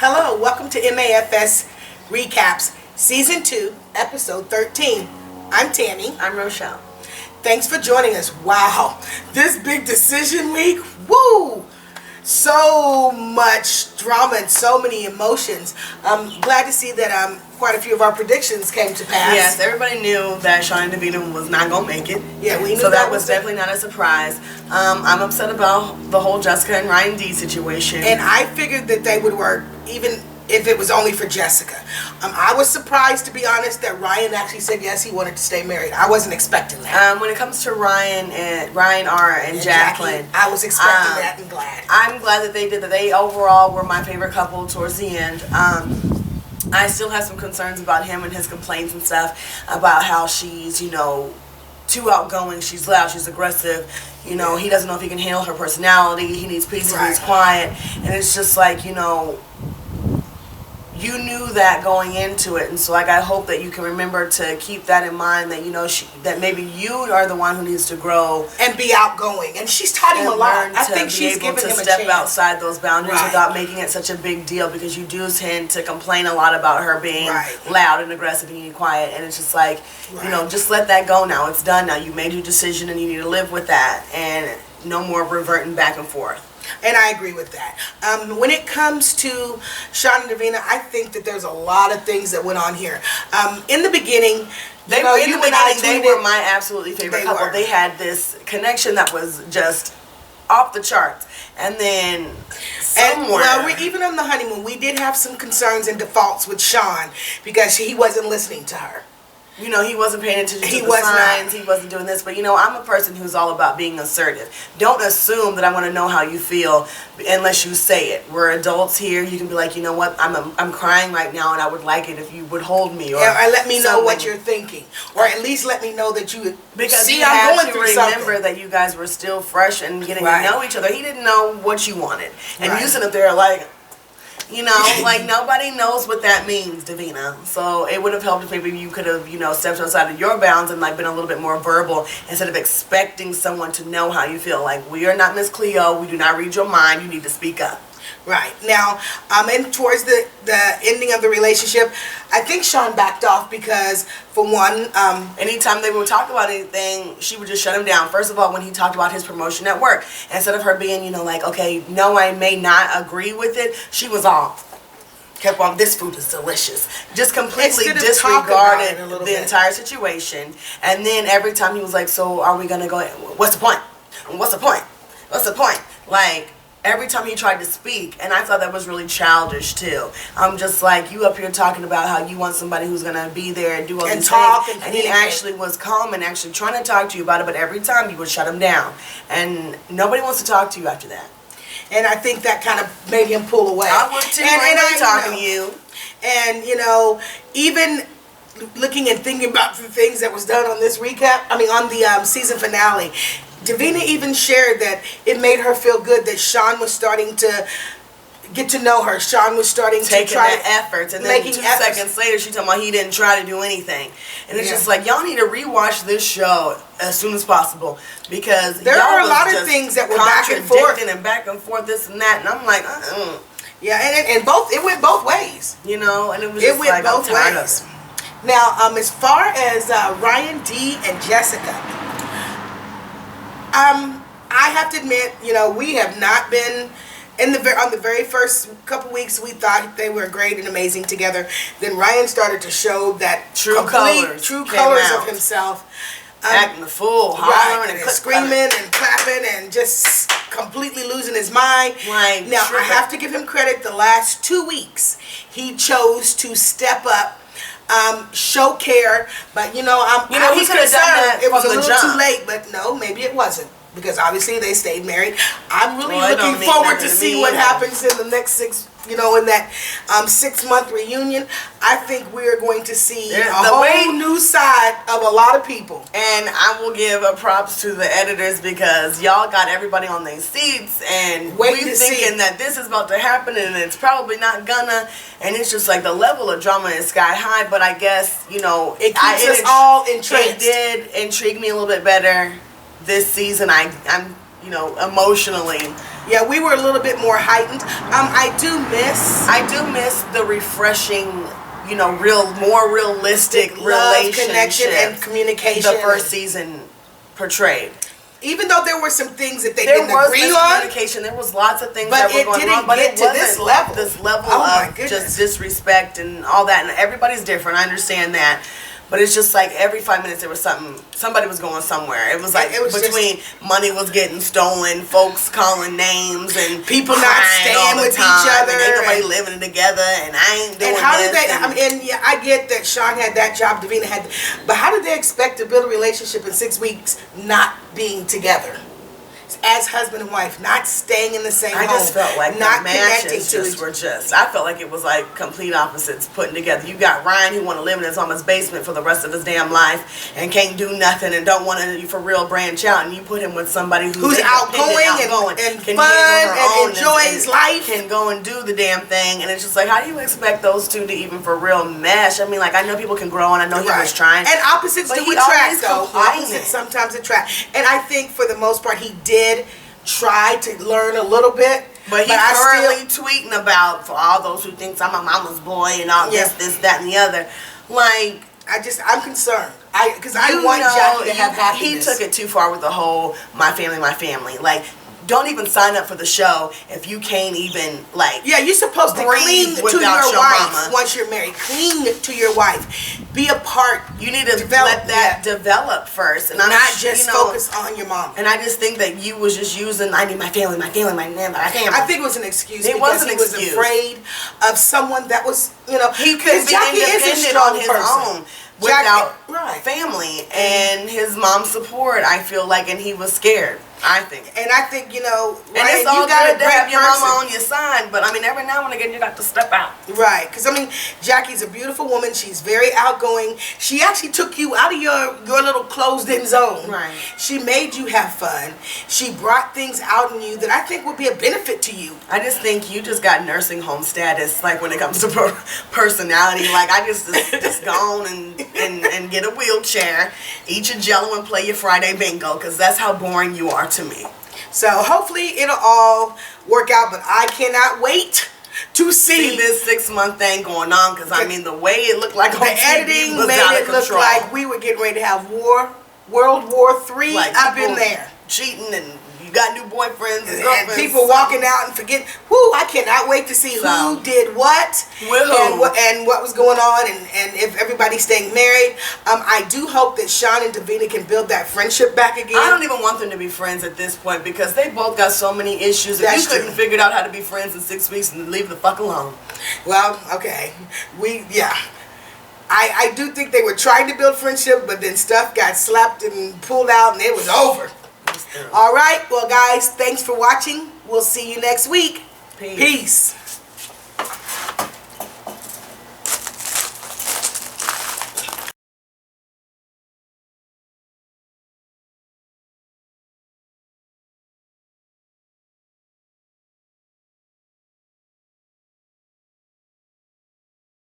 Hello, welcome to Mafs Recaps, Season 2, Episode 13. I'm Tammy. I'm Rochelle. Thanks for joining us. Wow, this big decision week, woo! So much drama and so many emotions. I'm glad to see that quite a few of our predictions came to pass. Yes, everybody knew that Sean and Davina was not going to make it. Yeah, we knew so that was definitely not a surprise. I'm upset about the whole Jessica and Ryan D situation. And I figured that they would work even if it was only for Jessica. I was surprised, to be honest, that Ryan actually said yes, he wanted to stay married. I wasn't expecting that. When it comes to Ryan R and Jacqueline, I was expecting that and glad. I'm glad that they did that. They overall were my favorite couple towards the end. I still have some concerns about him and his complaints and stuff about how she's, too outgoing, she's loud, she's aggressive. He doesn't know if he can handle her personality. He needs peace, he needs quiet. And it's just like, you knew that going into it, and so I hope that you can remember to keep that in mind, that that maybe you are the one who needs to grow and be outgoing, and she's taught him a lot. I think she's given him a chance. Step outside those boundaries without making it such a big deal, because you do tend to complain a lot about her being loud and aggressive and you need quiet, and it's just like just let that go now. It's done now. You made your decision and you need to live with that, and no more reverting back and forth. And I agree with that. When it comes to Sean and Davina, I think that there's a lot of things that went on here. In the beginning, they were my absolutely favorite couple. They had this connection that was just off the charts. And then even on the honeymoon, we did have some concerns and defaults with Sean because he wasn't listening to her. He wasn't paying attention to the signs. He wasn't doing this. But, I'm a person who's all about being assertive. Don't assume that I want to know how you feel unless you say it. We're adults here. You can be like, you know what, I'm crying right now and I would like it if you would hold me. Or let me know what you're thinking. Or at least let me know that you because see I'm going through remember something. that you guys were still fresh and getting to know each other. He didn't know what you wanted. And you sit up there like... like nobody knows what that means, Davina. So it would have helped if maybe you could have, stepped outside of your bounds and been a little bit more verbal instead of expecting someone to know how you feel. Like, we are not Miss Cleo. We do not read your mind. You need to speak up. Right. Now, and towards the ending of the relationship, I think Sean backed off because, for one... anytime they would talk about anything, she would just shut him down. First of all, when he talked about his promotion at work, instead of her being, like, okay, no, I may not agree with it, she was kept on, this food is delicious. Just completely disregarded the entire situation. And then every time he was like, so are we going to go... What's the point? What's the point? What's the point? Like... Every time he tried to speak, and I thought that was really childish too. I'm just like, you up here talking about how you want somebody who's going to be there and do all these things. And he actually was calm and actually trying to talk to you about it, but every time you would shut him down. And nobody wants to talk to you after that. And I think that kind of made him pull away. I would too, and I'm talking to you. And, even looking and thinking about the things that was done on this recap, on the season finale, Davina even shared that it made her feel good that Sean was starting to get to know her. Sean was starting to try efforts, and then 2 seconds later she told me he didn't try to do anything. And it's just like, y'all need to rewatch this show as soon as possible, because there are a lot of things that were back and forth, this and that, and I'm like, yeah, and it went both ways, and it was just went both ways. Now, as far as Ryan D and Jessica. I have to admit, we have not been on the very first couple weeks. We thought they were great and amazing together. Then Ryan started to show that true colors of himself, acting the fool, hollering and screaming and clapping and just completely losing his mind. Right. Now I have to give him credit. The last 2 weeks, he chose to step up. Show care, but he could have done that. It was a little too late, but no, maybe it wasn't, because obviously they stayed married. I'm really looking forward to see what happens in the next in that 6-month reunion. I think we're going to see a whole new side of a lot of people. And I will give a props to the editors, because y'all got everybody on their seats and we're thinking that this is about to happen and it's probably not gonna. And it's just like the level of drama is sky high, but I guess, it keeps us all entranced. It did intrigue me a little bit better this season. I'm you know, emotionally. Yeah, we were a little bit more heightened. I do miss the refreshing, you know, more realistic love, connection, and communication the first season portrayed. Even though there were some things that they didn't agree on, communication, there was lots of things that were going wrong, but it wasn't this level of just disrespect and all that. And everybody's different. I understand that. But it's just like every 5 minutes there was somebody was going somewhere. It was like between money was getting stolen, folks calling names, and people not staying with each other, and ain't nobody living together, and I ain't doing and how this. did they? I mean, yeah, I get that Sean had that job, Davina had, but how did they expect to build a relationship in 6 weeks not being together? As husband and wife, not staying in the same home. I just felt like not the matches I felt like it was like complete opposites putting together. You got Ryan who want to live in his mama's basement for the rest of his damn life and can't do nothing and don't want to for real branch out, and you put him with somebody who's outgoing and fun and enjoys life, can go and do the damn thing. And it's just like, how do you expect those two to even for real mesh? I mean, like, I know people can grow, and I know he was trying, and opposites do attract, though. Opposites sometimes attract, and I think for the most part he did try to learn a little bit, but he's currently tweeting about, for all those who thinks I'm a mama's boy and all this, that, and the other. Like, I'm concerned. Because I want Jackie to have happiness. He took it too far with the whole my family. Like, don't even sign up for the show if you can't even, like, yeah, you're supposed to cling to your wife once you're married. Cling to your wife. Be a part. You need to let that develop first, and not just focus on your mom. And I just think that you was just using, I need my family, my family. I think it was an excuse. It was an excuse. He was afraid of someone that was, you know, he could be independent on his own without family and his mom's support. I feel like, and he was scared. I think. And I think, you know, and it's all good to have your mama on your side, but I mean, every now and again you got to step out. Right, because I mean, Jackie's a beautiful woman. She's very outgoing. She actually took you out of your little closed-in zone. Right. She made you have fun. She brought things out in you that I think would be a benefit to you. I just think you just got nursing home status, like when it comes to personality. Like, I just go on and get a wheelchair, eat your Jello, and play your Friday bingo, because that's how boring you are to me. So hopefully it'll all work out, but I cannot wait to see this 6-month thing going on, because I mean, the way it looked like on the TV editing was made out it of look control. like we were getting ready to have World War III up in there, cheating, and you got new boyfriends and people walking out and forget. I cannot wait to see who did what and what was going on, and if everybody's staying married. I do hope that Sean and Davina can build that friendship back again. I don't even want them to be friends at this point, because they both got so many issues. If you couldn't figure out how to be friends in 6 weeks, and leave the fuck alone. Well, okay, I do think they were trying to build friendship, but then stuff got slapped and pulled out, and it was over. All right, well, guys, thanks for watching. We'll see you next week. Peace.